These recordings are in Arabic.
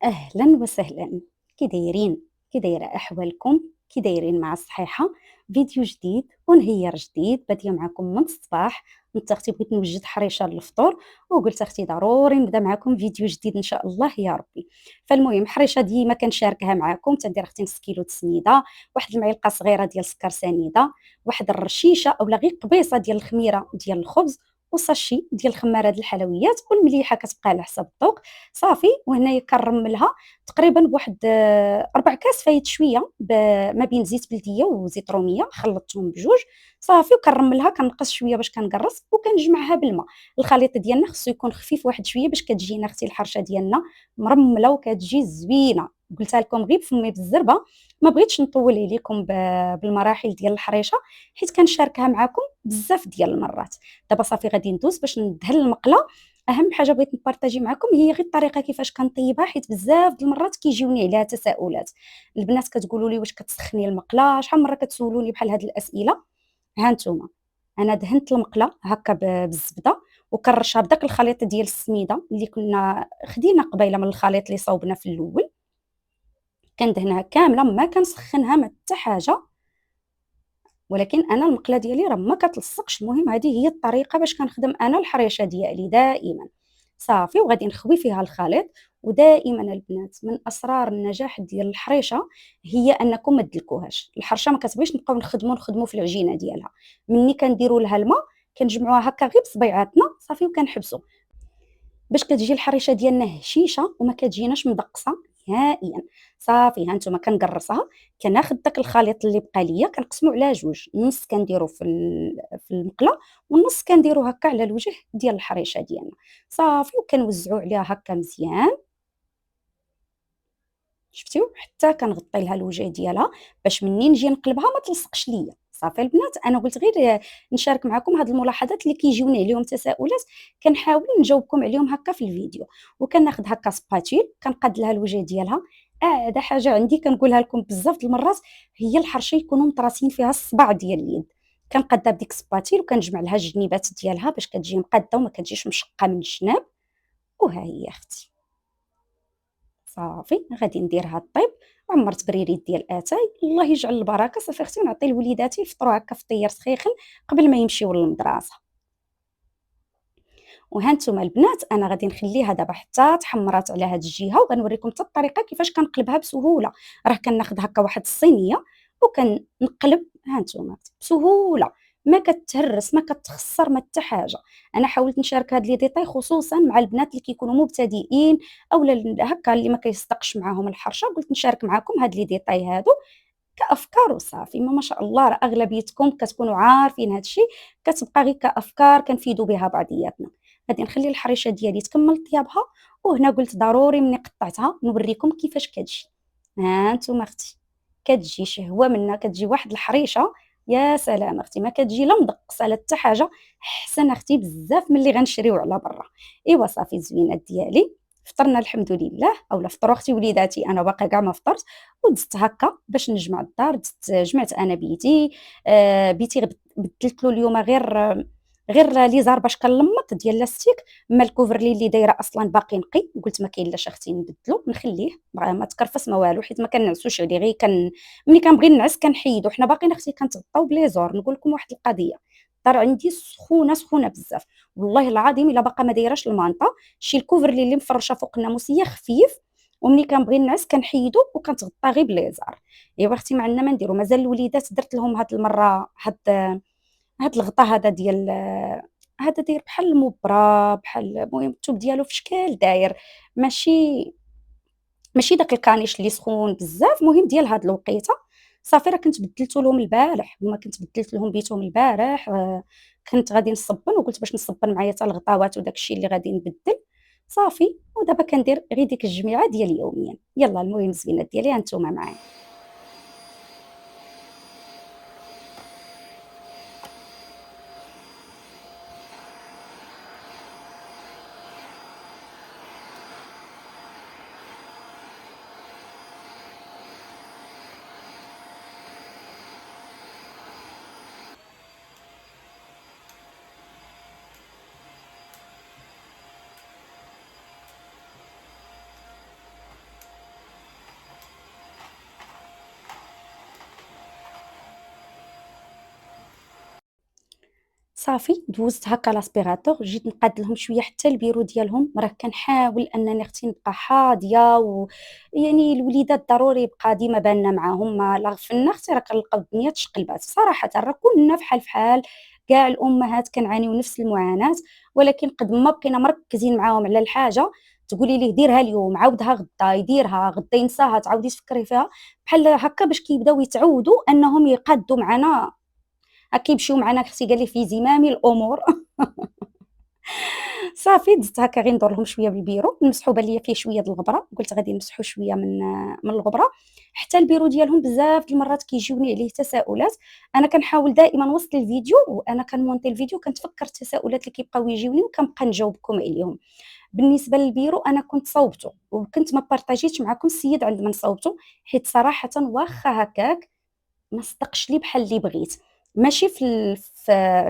أهلا وسهلا. كي دايرين؟ كي دايرة أحوالكم؟ كي دايرين مع الصحيحة؟ فيديو جديد ونهير جديد بادية معكم من الصباح. انت اختي بغيت نوجد حريشة للفطور وقلت اختي ضروري نبدا معكم فيديو جديد ان شاء الله يا ربي. فالمهم حريشة ديما كنشاركها معكم. تندير اختي نص كيلو تسنيده، واحد المعلقه صغيره ديال السكر سنيده، واحد الرشيشه اولا غير قبيصه ديال الخميره ديال الخبز، وساشي ديال الخماره ديال الحلويات، والمليحه كتبقى على حسب الذوق. صافي. وهنايا كنرملها تقريبا بواحد 4 كاس فايت شويه ما بين زيت بلديه وزيت روميه، خلطتهم بجوج. صافي. وكنرملها كنقص شويه باش كنقرص وكنجمعها بالماء. الخليط ديالنا خصو يكون خفيف واحد شويه باش كتجينا اختي الحرشه ديالنا مرمله وكتجي زوينه. قلتها لكم غير بفمي بالزربه، ما بغيتش نطول عليكم بالمراحل ديال الحريشه حيت كنشاركها معكم بزاف ديال المرات. دابا صافي غادي ندوز باش ندهن المقله. اهم حاجه بغيت نبارطاجي معكم هي غير الطريقه كيفاش كنطيبها، حيت بزاف د المرات كيجيوني عليها تساؤلات. البنات كتقولوا لي واش كتسخني المقله، شحال من مره كتسولوني بحال هاد الاسئله. ها نتوما، انا دهنت المقله هكا بالزبده وكنرشها بداك الخليط ديال السميده اللي كنا خدينا قبيله من الخليط اللي صوبنا في الاول. كندهنها كامله ما كنسخنها ما حتى حاجه، ولكن انا المقله ديالي راه ما كتلصقش. المهم هذه هي الطريقه باش كنخدم انا الحريشه ديالي دائما. صافي. وغادي نخوي فيها الخليط. ودائما البنات من اسرار النجاح ديال الحريشه هي انكم ما تدلكوهاش. الحرشه ما كتبغيش نبقاو نخدموا في العجينه ديالها. مني كنديروا لها الماء كنجمعوها هكا غير بصبيعاتنا صافي وكنحبسوا باش كتجي الحريشه ديالنا هشيشه وما كتجيناش مدقصه نهائيا. صافي. ها نتوما كنقرصها. كناخذ داك الخليط اللي بقى ليا كنقسمو على جوج، نص كنديرو في المقله والنص كنديرو هكا على الوجه ديال الحريشه ديالنا. صافي. وكنوزعو عليها هكا مزيان. شفتيو حتى كنغطي لها الوجه ديالها باش منين نجي نقلبها ما تلصقش ليا. صافي البنات، انا قلت غير نشارك معكم هاد الملاحظات اللي كيجيوني عليهم تساؤلات، كنحاول نجاوبكم عليهم هكا في الفيديو. وكناخذ هكا سباتيل كنقاد لها الوجه ديالها. اعلى حاجه عندي كنقولها لكم بزاف د المرات هي الحرشه يكونوا مطراسين فيها الصبع ديال اليد. كنقادها بديك سباتيل وكنجمع لها الجنيبات ديالها باش كتجي مقاده وما كتجيش مشقه من الجناب. وها هي اختي. صافي غادي نديرها طيب. وعمرت بريريد ديال اتاي، الله يجعل البركه. صافي اختي نعطي لوليداتي يفطروا هكا فطير سخيخن قبل ما يمشيو للمدرسه. وها نتوما البنات انا غادي نخليها دابا حتى تحمرات على هاد الجهه، وغنوريكم حتى الطريقه كيفاش كنقلبها بسهوله. راه كناخذ هكا واحد الصينيه وكنقلب. ها نتوما بسهوله، ما كتهرس ما كتخسر ما حتى حاجه. انا حاولت نشارك هاد لي ديتاي خصوصا مع البنات اللي كيكونوا مبتدئين او هكا اللي ما كيصدقش معاهم الحرشه. قلت نشارك معكم هاد لي ديتاي هادو كافكار وصافي. ما شاء الله راه اغلبيتكم كتكونوا عارفين هذا الشيء، كتبقى غير كافكار كنفيدوا بها بعضياتنا. غادي نخلي الحريشه ديالي تكمل طيابها. وهنا قلت ضروري ملي قطعتها نوريكم كيفاش كتجي. ها نتوما اختي كتجي شهوه منا، كتجي واحد الحريشه. يا سلام اختي، ما كتجي لا مدقسه لا حتى حاجه. احسن اختي بزاف من اللي غنشريو على برا. ايوا صافي الزوينات ديالي فطرنا الحمد لله، اولا فطروا اختي وليداتي، انا باقا كاع ما فطرت. ودزت هكا باش نجمع الدار. جمعت انا بيتي. بيتي بدلت له اليوم غير لي زار باش كنلمط ديال لاستيك. اما الكوفرلي اللي دايره اصلا باقي نقي، قلت ما كاين لاش اختي نبدلو نخليه ما تكرفس ما والو، حيت ما كنعسوش عليه. غير ملي كنبغي نعس كنحيدو. حنا باقيين اختي كنتغطاو بلي زور. نقول لكم واحد القضيه، الدار عندي سخونه سخونه بزاف والله العظيم. الا باقا ما دايراش المانطه شي الكوفرلي اللي مفرشه فوق الناموسيه خفيف، ومني كنبغي نعس كنحيدو وكنتغطى غير بليزار. ايوا اختي ما عندنا ما نديرو. مازال الوليدات درت لهم هاد المره هاد الغطا هذا ديال هذا داير بحال المبرة، بحال المهم الثوب ديالو في شكل داير، ماشي داك الكانيش اللي سخون بزاف. مهم ديال هاد الوقيته. صافي راه كنت بدلت لهم البارح، هما كنت بدلت لهم بيتهم البارح. كنت غادي نصبن وقلت باش نصبن معايا حتى الغطاوات وداك الشيء اللي غادي نبدل. صافي. ودابا كندير غير ديك الجميعه ديال يوميا. يلا المهم الزوينات ديالي هانتوما معايا. صافي دوزت هكا لاسبيراتور، جيت نقاد لهم شويه حتى البيرو ديالهم. راه كنحاول انني اختي نبقى حاضيه، يعني الوليدات ضروري يبقى ديما بالنا معاهم، ما لا غفلنا اختي راه كنلقاو الدنيا تشقلبات صراحه. راه كلنا فحال كاع الامهات كنعانيو نفس المعاناه، ولكن قد ما بقينا مركزين معاهم على الحاجه تقولي ليه ديرها اليوم عاودها غدا، يديرها غدا ينساها تعاودي تفكري فيها بحال هكا، باش كيبداو يتعودوا انهم يقادوا معنا، كيمشيو معنا اختي قال لي في زمام الامور. صافي دزت هكا غير ندور لهم شويه بالبيرو، نمسحو بان ليا فيه شويه د الغبره، قلت غادي نمسحو شويه من الغبره. حتى البيرو ديالهم بزاف د المرات كيجيوني عليه تساؤلات، انا كنحاول دائما وسط الفيديو وانا كنمونطي الفيديو كنتفكر التساؤلات اللي كيبقاو يجيوني وكنبقى نجاوبكم عليهم. بالنسبه للبيرو انا كنت صوبته وكنت ما بارطاجيتش معكم السيد عند من صوبته، حيت صراحه واخا هكاك ما صدقش لي بحال اللي بغيت، ماشي في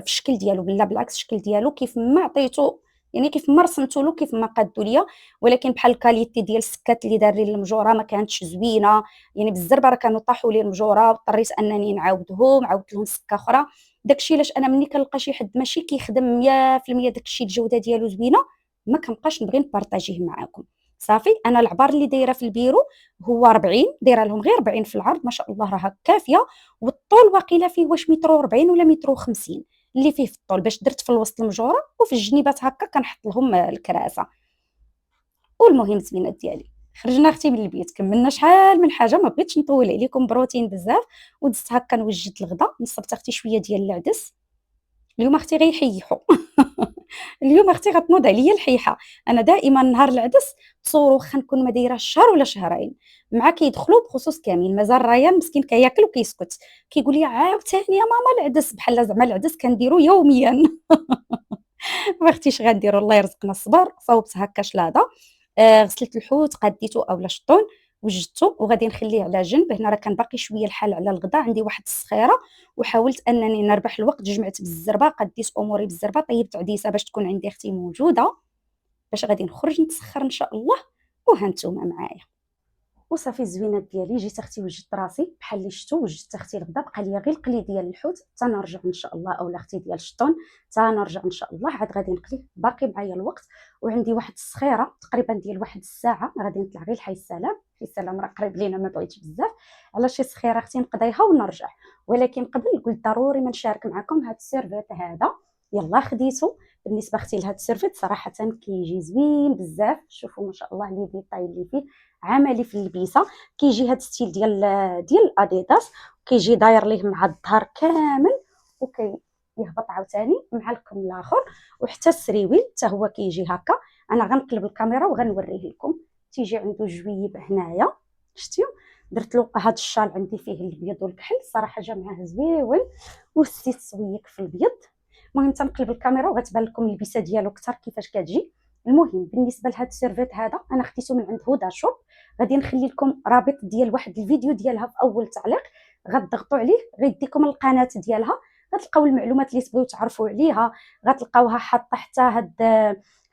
الشكل ديالو، بلا بالعكس الشكل ديالو كيف ما عطيتو، يعني كيف ما رسمتو له كيف ما قادو ليا، ولكن بحال الكاليتي ديال السكات اللي دار لي المجوره ما كانتش زوينه، يعني بالزربه راه كانوا طاحوا لي المجوره واضطريت انني نعاودهم، عاودت لهم سكه اخرى. داكشي علاش انا ملي كنلقى شي حد ماشي كيخدم 100% داكشي الجوده ديالو زوينه ما كنبقاش نبغي نبارطاجيه معاكم. صافي انا العبار اللي دايره في البيرو هو 40، دايره لهم غير 40 في العرض، ما شاء الله راها كافيه، والطول واقيلا فيه واش متر 40 ولا متر 50 اللي فيه في الطول، باش درت في الوسط المجوره وفي الجنيبات هكا كنحط لهم الكراسه. والمهم زوينات ديالي خرجنا اختي من البيت، كملنا شحال من حاجه، ما بغيتش نطول عليكم بروتين بزاف، ودزت هكا نوجد الغدا، نصبت اختي شويه ديال العدس. اليوم اختي غيحيحوا. اليوم اختي غتنوض عليا الحيحه. انا دائما نهار العدس تصور واخا نكون ما دايره شهر ولا شهرين مع كيدخلوا بخصوص كامل، مازال ريان مسكين كياكل وكيسكت، كيقول لي عاوتاني يا ماما العدس، بحال زعما العدس كنديرو يوميا. ما اختيش غنديرو، الله يرزقنا الصبر. صوبت هكا شلاضه، غسلت الحوت قديتو اولا شطون وجدته وغادي نخليه على جنب. هنا راه كان باقي شويه الحال على الغدا، عندي واحد الصخيره وحاولت انني نربح الوقت، جمعت بالزربه، قديت اموري بالزربه، طيبت عديسه باش تكون عندي اختي موجوده، باش غادي نخرج نتسخر ان شاء الله، وهانتوما معايا. وصافي الزوينات ديالي جيت اختي وجدت راسي بحال اللي شفتو، وجدت اختي الغدا، بقى ليا غير القلي ديال الحوت حتى نرجع ان شاء الله، اولا اختي ديال الشطون حتى نرجع ان شاء الله، عاد غادي نقلي، باقي معايا الوقت. وعندي واحد الصخيره تقريبا ديال واحد الساعه، غادي نطلع غير لحي السلام، حي السلام راه قريب لينا ما بعيدش بزاف، على شي صخيره اختي نقضيها ونرجع. ولكن قبل قلت ضروري ما نشارك معكم هذا السيرفيت هذا، يلا خديته. بالنسبه اختي لهذا السيرفيت صراحه كيجي زوين بزاف، شوفوا ما شاء الله لي ديتاي اللي فيه، عملي في اللبسه. كيجي هذا ستيل ديال الاديداس، كيجي داير ليه مع الظهر كامل، يهبط عاوتاني مع الكم الاخر، وحتى السريويل حتى هو كيجي هكا. انا غنقلب الكاميرا وغنوريه لكم. تيجي عنده جويب هنايا، شتيو درت له هذا الشال عندي فيه الابيض والكحل، صراحه جا معاه زويون والزيت سويك في الابيض. المهم تنقلب الكاميرا وغتبان لكم اللبسه ديالو اكثر كيفاش كتجي. المهم بالنسبه لهذا السيرفيت هذا انا خديته من عند هدى شوب، غادي نخلي لكم رابط ديال واحد الفيديو ديالها في اول تعليق، غتضغطوا عليه غيديكم القناه ديالها، غتلقاو المعلومات اللي تبغيو تعرفوا عليها، غتلقاوها حاطه حتى هاد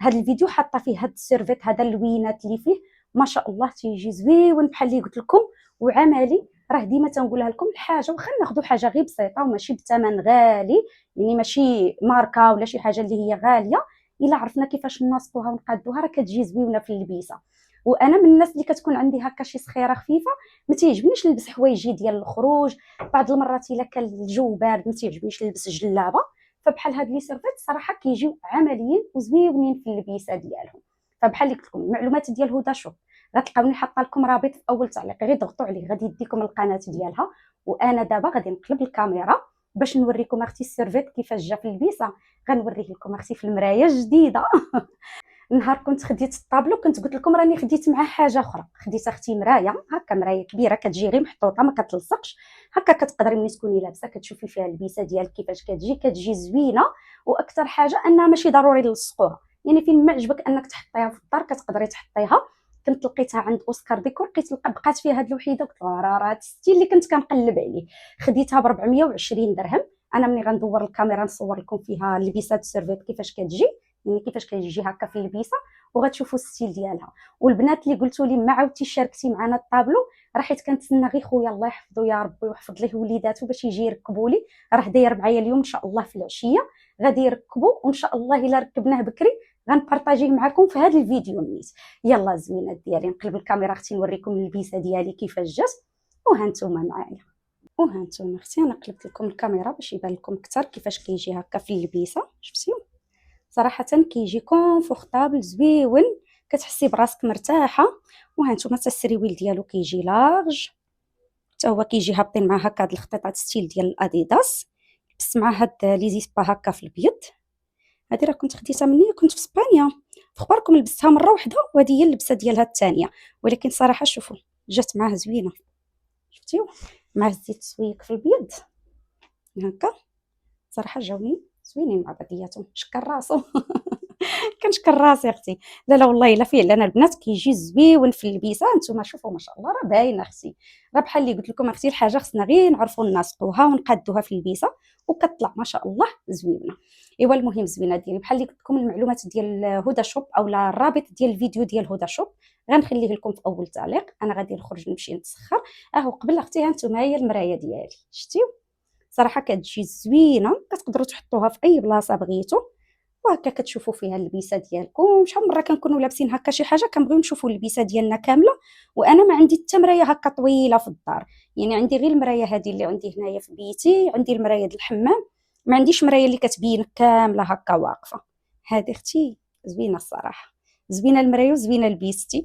الفيديو حاطه فيه هاد السيرفيت هذا اللوينات اللي فيه، ما شاء الله تيجي زويون بحال اللي قلت لكم وعملي. راه ديما تنقولها لكم الحاجه واخا ناخذوا حاجه غير بسيطه وماشي بثمن غالي، يعني ماشي ماركه ولا شي حاجه اللي هي غاليه، الا عرفنا كيفاش ننسقوها ونقادوها راه كتجي زوينه في اللبسه. وانا من الناس اللي كتكون عندي هكا شي صخيره خفيفه، ما تيعجبنيش نلبس حوايجي ديال الخروج، بعض المرات الا كان الجو بارد ما تيعجبنيش نلبس جلابه، فبحال هاد لي سيرفيت صراحه كيجيو عمليين وزويونين في اللبسه ديالهم. فبحال اللي قلت لكم المعلومات ديال هدى شوف غتلقاوني حاطه لكم رابط في اول تعليق، غير ضغطوا عليه غادي يديكم القناه ديالها. وانا دابا غادي نقلب الكاميرا باش نوريكم اختي السيرفيت كيفاش جا في اللبسه، غنوريه لكم اختي في المرايه جديده. نهار كنت خديت الطابلو كنت قلت لكم راني خديت معاه حاجه اخرى، خديت اختي مرايه هكا، مرايه كبيره كتجي غير محطوطه ما كتلصقش، هكا كتقدري ملي تكوني لابسه كتشوفي فيها اللبسه ديالك كيفاش كتجي زوينه. واكثر حاجه انها ماشي ضروري نلصقوها، يعني فين ما عجبك انك تحطيها في الدار كتقدري تحطيها. كنت لقيتها عند اوسكار ديكور، لقيت بقات فيها هاد الوحيده، قلت راه الستيل اللي كنت كنقلب عليه. خديتها ب 420 درهم. انا ملي غندور الكاميرا نصور لكم فيها اللبسات السيرفيت كيفاش كتجي، يعني كيفاش كيجي هكا في اللبسه، وغتشوفوا الستيل ديالها. والبنات اللي قلتوا لي ما عاودتي شاركتي معنا الطابلو، راه حيت كنتسنى غير خويا الله يحفظه يا ربي ويحفظ ليه وليداتو باش يجي يركبوا لي، راه داير معايا اليوم ان شاء الله في العشيه، غادي يركبوا، وان شاء الله الا ركبناه بكري غنبارطاجيه معكم في هذا الفيديو نيت. يلا زوينات ديالي، نقلب الكاميرا اختي نوريكم اللبسه ديالي كيفاش جات، وها نتوما معايا. وها نتوما اختي، انا قلبت لكم الكاميرا باش يبان لكم اكثر كيفاش كيجي هكا في اللبسه. شفتيو؟ صراحه كيجي كونفورطابل زويون، كتحسي براسك مرتاحه. وها نتوما حتى السريويل ديالو كيجي لارج، حتى هو كيجي هابطين مع هكا هاد الخطيطات ستيل ديال الاديداس. لبست مع هاد لي زيسبا هكا في البيض. هادي راه كنت خديتها مني كنت في اسبانيا، تخبركم لبستها مره واحده، وهذه هي اللبسه ديالها الثانيه. ولكن صراحه شوفوا جات معاه زوينه. شفتيو؟ مع الزيت السويق في البيض هكا، صراحه جاوني زوينين مع بعضياتهم. شكر راسو كنشكر راسي اختي. لا لا والله الا فعلا البنات كيجي زويون في اللبسه. نتوما شوفوا ما شاء الله راه باينه اختي، راه بحال اللي قلت لكم اختي الحاجه خصنا غير نعرفوا نناسقوها ونقادوها في اللبسه وكتطلع ما شاء الله زوينه. ايوا المهم زوينه ديالي، بحال اللي قلت لكم المعلومات ديال هدى شوب اولا الرابط ديال الفيديو ديال هدى شوب غنخليه لكم في اول تعليق. انا غادي نخرج نمشي نتسخر. اهو قبل اختي ها نتوما هي المرايه ديالي، شتيو؟ صراحه كتجي زوينه، كتقدروا تحطوها في اي بلاصه بغيتو، وهكا كتشوفوا فيها اللبسه ديالكم. شحال من مره كنكونوا لابسين هكا شي حاجه كنبغيو نشوفوا اللبسه ديالنا كامله. وانا ما عندي حتى مرايه هكا طويله في الدار، يعني عندي غير المرايه هذه اللي عندي هنايا في بيتي، عندي المرايه ديال الحمام، ما عنديش مرايه اللي كتبين كامله هكا واقفه. هذه اختي زوينه الصراحه، زوينه المرايه وزوينه لبيستي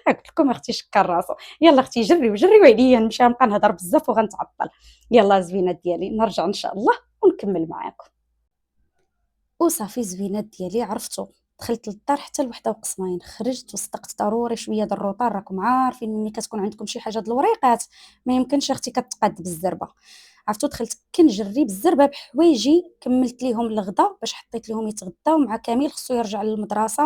قلت لكم اختي شكر راسو. يلا اختي جريو عليا، نمشي نبقى نهضر بزاف وغنتعطل. يلا زوينه ديالي نرجع ان شاء الله ونكمل معاكم. وصافي زوينات ديالي عرفتو، دخلت للدار حتى الوحده وقسمين، خرجت وصدقت ضروري شويه د الروطار. راكم عارفين ملي كتكون عندكم شي حاجه د الوريقات ما يمكنش اختي كتقاد بالزربه. عرفتو دخلت كنجري بالزربه بحوايجي، كملت ليهم الغدا باش حطيت ليهم يتغداو مع كامل خصو يرجع للمدرسه،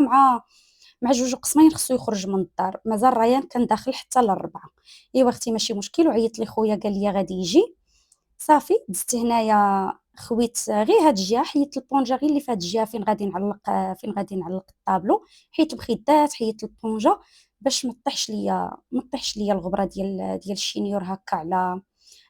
مع جوج قسمين خصو يخرج من الدار. مازال ريان كان داخل حتى للربعه. ايوا اختي ماشي مشكل، وعيط لي خويا قال لي غادي يجي. صافي دزت هنايا خويت غير هاد الجهه، حيت البونجا غير اللي في هاد الجهه فين غادي نعلق الطابلو، حيت المخدات حيت البونجا باش ما طيحش ليا الغبره ديال الشينيور هكا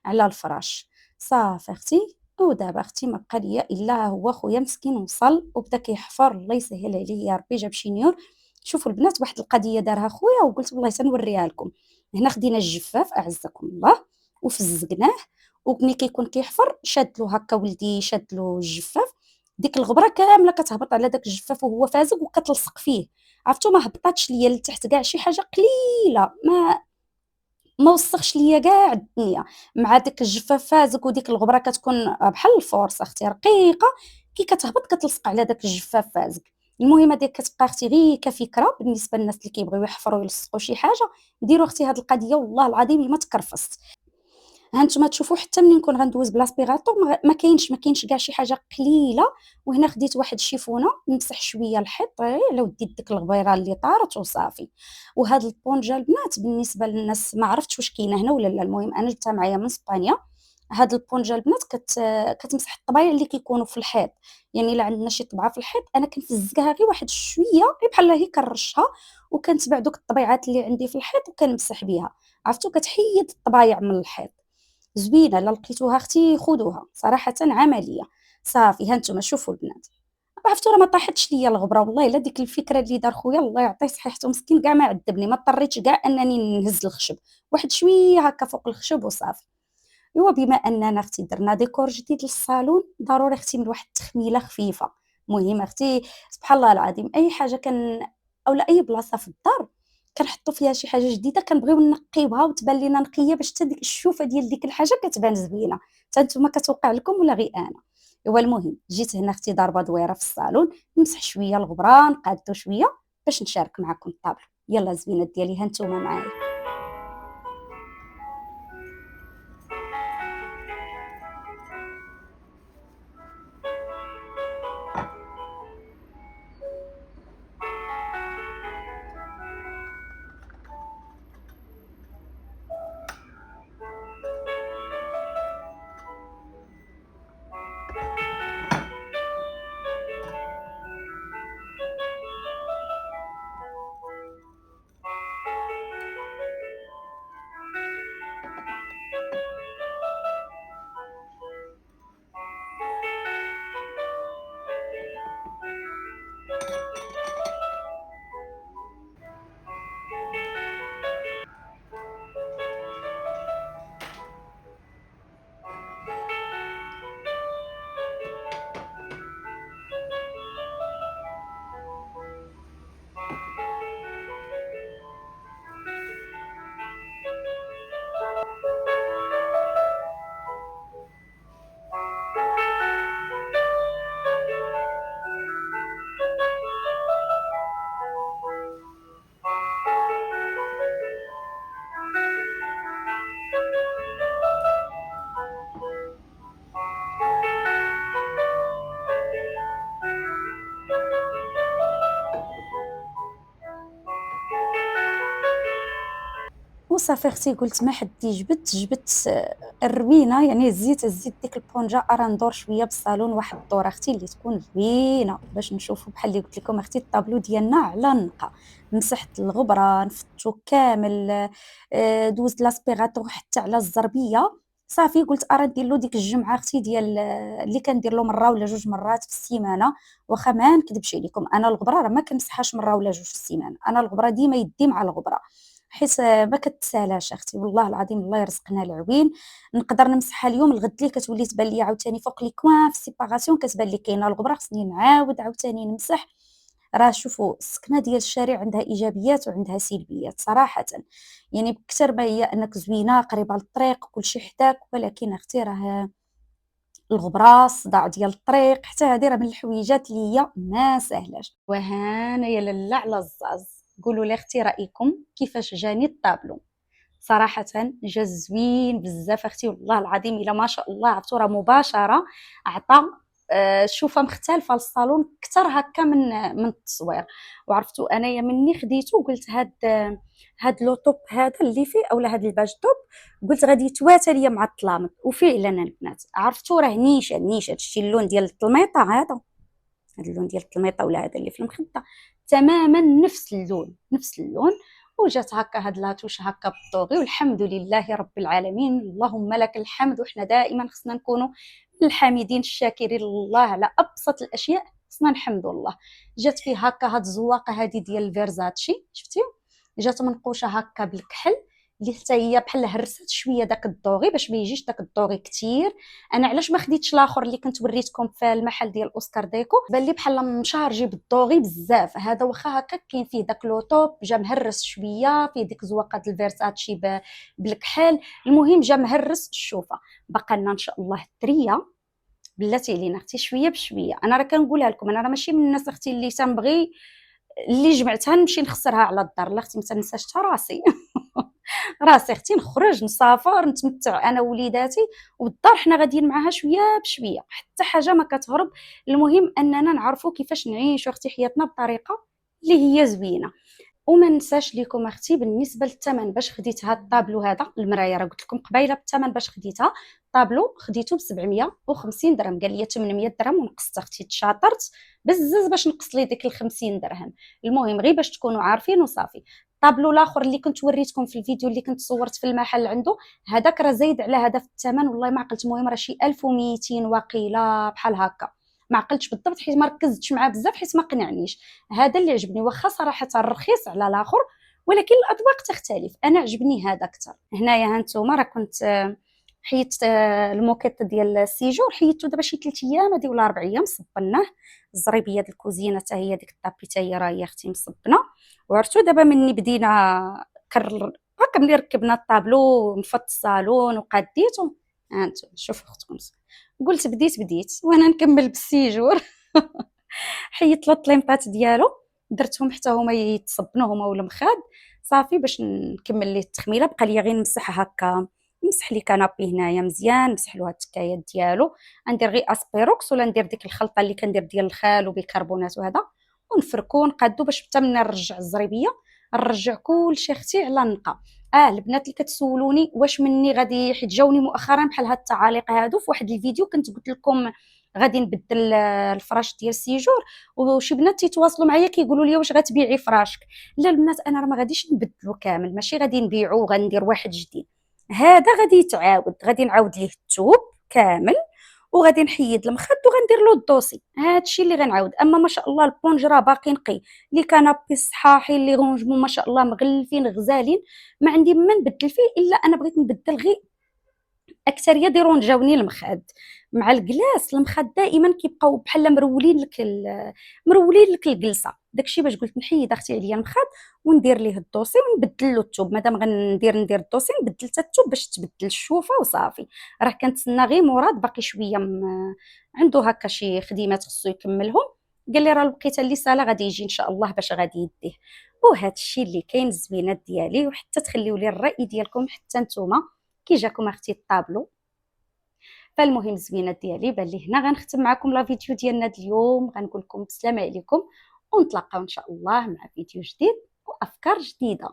على الفراش. صافي اختي، ودابا اختي ما بقى ليا الا هو خويا مسكين وصل وبدا كيحفر. الله يسهل عليه يا ربي، جاب شينيور. شوفوا البنات واحد القضيه دارها خويا وقلت والله سنوريها لكم. هنا خدينا الجفاف اعزكم الله وفزقناه، وملي كيكون كيحفر شاد له هكا ولدي، شاد له الجفاف، ديك الغبره كامله كتهبط على داك الجفاف وهو فازق وكتلصق فيه. عرفتوا ما هبطاتش ليا لتحت كاع، شي حاجه قليله ما وسخش ليا كاع الدنيا. مع داك الجفاف فازق وديك الغبره كتكون بحال الفورس اختي رقيقه، كي كتهبط كتلصق على داك الجفاف فازق. المهم هذيك كتبقى اختي غير كفكره بالنسبه للناس اللي كيبغيو يحفروا يلصقوا شي حاجه. ديروا اختي هذه القضيه والله العظيم ما تكرفست. هانتوما تشوفوا حتى ملي نكون غندوز بلاصبيغاتور ما كاينش كاع شي حاجه قليله. وهنا خديت واحد الشيفونه نمسح شويه الحيط على وديت ديك الغبيره اللي طارت وصافي. وهاد البونجا البنات بالنسبه للناس ما عرفتش واش كاينه هنا ولا لا، المهم انا جبتها معايا من اسبانيا. هاد البونجا البنات كتمسح الطبايع اللي كيكونوا في الحيط. يعني الا عندنا شي طبعه في الحيط انا كنفزقها غير واحد شويه، غير بحال هي كنرشها وكنتبع دوك الطبيعات اللي عندي في الحيط وكنمسح بها. عرفتوا كتحيد الطبايع من الحيط. زوينه، لا لقيتوها اختي خذوها صراحه عمليه. صافي هانتوما شوفوا البنات، عرفتوا راه ما طاحتش ليا الغبره والله الا ديك الفكره اللي دار خويا الله يعطيه صحيحته مسكين كاع ما عذبني، ما اضطريتش كاع انني نهز الخشب، واحد شويه هكا فوق الخشب وصافي. ايوا بما اننا اختي درنا ديكور جديد للصالون ضروري اختي من واحد التخميله خفيفه. المهم اختي سبحان الله العظيم اي حاجه اولا اي بلاصه في الدار كنحطوا فيها شي حاجه جديده كنبغيو نقيوها وتبان لينا نقيه باش حتى ديك الشوفه ديال ديك الحاجه كتبان زوينه. حتى نتوما كتوقع لكم ولا غير انا؟ ايوا المهم جيت هنا اختي ضاربه دويره في الصالون نمسح شويه الغبره نقادو شويه باش نشارك معكم الطابلو. يلا زوينات ديالي هانتوما معايا. وصافي اختي قلت ما حدي جبت الروينه، يعني زيت ديك البونجا ارا ندور شويه بالصالون واحد الدوره اختي اللي تكون زوينه باش نشوفوا بحال اللي قلت لكم اختي الطابلو ديالنا على النقا. مسحت الغبره نفتو كامل، دوزت لاسبيغاتور حتى على الزربيه. صافي قلت ارا ندير له ديك الجمعه اختي ديال اللي كندير له مره ولا جوج مرات في السيمانه. واخا ما نكذبش عليكم انا الغبره راه ما كنمسحهاش مره ولا جوج في السيمانه، انا الغبره ديما يدي مع الغبره، حيت ما كتسالاش اختي والله العظيم. الله يرزقنا العوين. نقدر نمسحها اليوم الغد لي كتولي تبان لي عاوتاني فوق لي كوان في السيباراسيون كتبان لي كاينه الغبره، خصني نعاود عاوتاني نمسح. راه شوفوا السكنه ديال الشارع عندها ايجابيات وعندها سلبيات صراحه، يعني بكثر ما هي انك زوينه قريبه للطريق كلشي حداك، ولكن اختي راه الغبره الصداع ديال الطريق حتى هذه راه من الحويجات اللي هي ما سهلاش. وهانا يا لاله على الزاز، قولوا لي اختي رايكم كيفاش جاني الطابلو؟ صراحه جا زوين بزاف اختي والله العظيم، الا ما شاء الله عرفتوا راه مباشره عطى شوفه مختلفه للصالون اكثر هكا من التصوير. وعرفتوا انايا مني خديته قلت هاد لو توب هذا اللي فيه اولا هاد الباج توب، قلت غادي يتواتى ليا مع الطلامط. وفعلا البنات عرفتوا راه نيشه هادشي اللون ديال الطلميطه، هذا اللون ديال الطلميطه ولا هذا اللي في المخده تماما نفس اللون. وجات هكا هاد لاتوش هكا بالطوغي، والحمد لله رب العالمين اللهم لك الحمد. وحنا دائما خصنا نكونوا الحامدين الشاكرين لله على ابسط الاشياء، خصنا نحمدوا الله. جات فيه هكا هاد الزواقه هذه ديال الفيرزاتشي شفتيو، جات منقوشه هكا بالكحل اللي حتى هي بحال هرست شويه داك الدوغي باش ما يجيش داك الدوغي كثير. انا علاش ما خديتش الاخر اللي كنت وريتكم في المحل ديال اوسكار ديكو، بان لي بحال مشارجي بالدوغي بزاف. هذا واخا هكا كاين فيه داك لو توب جا مهرس شويه فيه ديك زواقه الفيرساتشي بالكحل، المهم جا مهرس الشوفه. بقى لنا ان شاء الله التريه بلاتي علينا اختي شويه بشويه. انا راه كنقولها لكم انا راه ماشي من الناس اختي اللي تنبغي اللي جمعتها نمشي نخسرها على الدار، لا اختي ما تنساش حتى راسي راسي اختي نخرج نسافر نتمتع انا ووليداتي، والدار حنا غاديين معاها شويه بشويه حتى حاجه ما كتهرب. المهم اننا نعرفوا كيفاش نعيشوا اختي حياتنا بطريقه اللي هي زوينه. وما ننساش لكم اختي بالنسبه للثمن باش خديت هاد الطابلو هذا، المرايه راه قلت لكم قبيله بالثمن باش خديتها. طابلو خديته ب 750 درهم، قال لي 800 درهم ونقصت اختي، تشاطرت بزز باش نقص لي ديك ال 50 درهم. المهم غير باش تكونوا عارفين وصافي. الطابلو الاخر اللي كنت وريتكم في الفيديو اللي كنت صورت في المحل عنده، هذاك راه زايد على هذا في الثمن والله ما عقلت، المهم راه شي 1200 وقيله بحال هكا، ما عقلتش بالضبط حيت ما ركزتش معاه بزاف حيت ما قنعنيش. هذا اللي عجبني واخا صراحه رخيص على الاخر، ولكن الاذواق تختلف، انا عجبني هذا اكثر. هنايا ها نتوما راه كنت حيت الموكيط ديال السيجور حيدته دابا شي 3 ايام هذه ولا 4 ايام، صبناه. الزريبيه ديال الكوزينه حتى هي ديك الطابي حتى هي راه هي اختي مصبنه. وعرفتوا دابا مني بدينا هكا ملي ركبنا الطابلو نفض الصالون وقاديته، ها انتم شوفوا اختكم قلت بديت وانا نكمل بالسيجور حيت له الطليمطات ديالو درتهم حتى هما يتصبنوا هما والمخاد صافي باش نكمل ليه التخميله. بقى لي غير نمسح هكا، نمسح لي كنابي هنايا مزيان، نمسح له التكايات ديالو، ندير غير اسبيروكس ولا ندير ديك الخلطه اللي كندير ديال الخال وبيكربونات وهذا، ونفركو ونقادو باش حتى من نرجع الزريبيه نرجع كلشي اختي على نقا. البنات اللي كتسولوني واش مني غادي، حيت جاوني مؤخرا بحال هاد التعاليق هادو في واحد الفيديو كنت قلت لكم غادي نبدل الفراش ديال السيجور، وشي بنات تيتواصلوا معايا كيقولوا لي واش غتبيعي فراشك. لا البنات انا راه ما غاديش نبدلو كامل، ماشي غادي نبيعو وغندير واحد جديد، هذا غادي يتعاود، غادي نعاود ليه الثوب كامل وغادي نحيد المخد وغندير له الدوسي، هادشي اللي غنعاود. اما ما شاء الله البونج راه باقي نقي، لي كنابي صحاحين لي غونجمون ما شاء الله مغلفين غزالين، ما عندي ما نبدل فيه الا انا بغيت نبدل غير اكثريه ديرونجاوني المخاد مع الكلاس. المخاد دائما كيبقاو بحال مرولين لك الجلسه، داكشي باش قلت نحيد اختي عليا المخاد وندير ليه الدوسي ونبدل له الثوب، مادام غندير الدوسي نبدل حتى الثوب باش تبدل الشوفه وصافي. راه كنتسنى غير مراد باقي شويه عنده هكا شي خديمات خصو يكملهم، قال لي راه الوقيته اللي سالا غادي يجي ان شاء الله باش غادي يديه. وهذا الشيء اللي كاين الزوينات ديالي، وحتى تخليوا لي الراي ديالكم حتى نتوما كي جاكم اختي الطابلو. فالمهم الزوينات ديالي بان لي هنا غنختم معكم لا فيديو ديالنا اليوم، غنقول لكم بسلامه عليكم ونتلاقاو ان شاء الله مع فيديو جديد وافكار جديده.